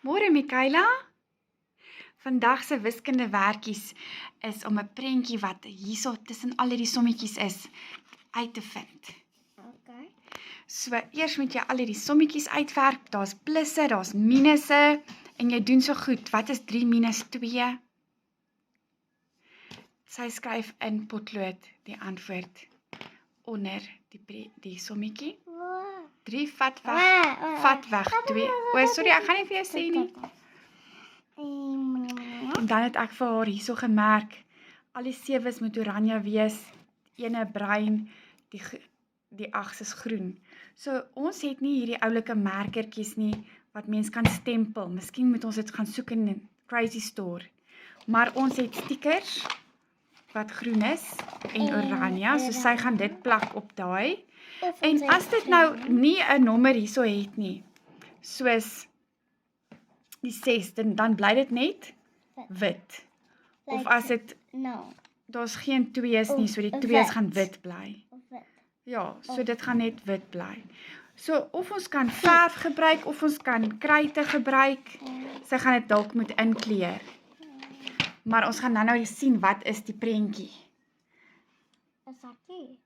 Môre Mikaela. Vandag se wiskundewerkies is om 'n prentjie wat hierso tussen al hierdie sommetjies is uit te vind. Okay. So eers moet jy al hierdie sommetjies uitwerk. Daar's plusse, daar's minusse en jy doen so goed. Wat is 3 minus 2? Sy skryf in potlood die antwoord onder die sommetjie. 3 vat weg 2. O, sorry, ek gaan nie vir jou sê nie. En dan het ek vir haar hierso gemerk, al die 7's moet oranje wees, ene bruin, die 8's is groen. So ons het nie hierdie oulike merkertjies nie, wat mens kan stempel. Miskien moet ons dit gaan soek in 'n Crazy Store. Maar ons het stickers, wat groen is, en oranje, so sy gaan dit plak op daai. En as dit nou nie 'n nommer hierso het nie, soos die 6, dan bly dit net wit. Of as dit, daar's geen 2's nie, so die 2's gaan wit bly. Ja, so dit gaan net wit bly. So of ons kan verf gebruik, of ons kan kruite gebruik, sy gaan dit dalk moet inkleur. Maar ons gaan nou sien wat is die prentjie. 'n sakkie.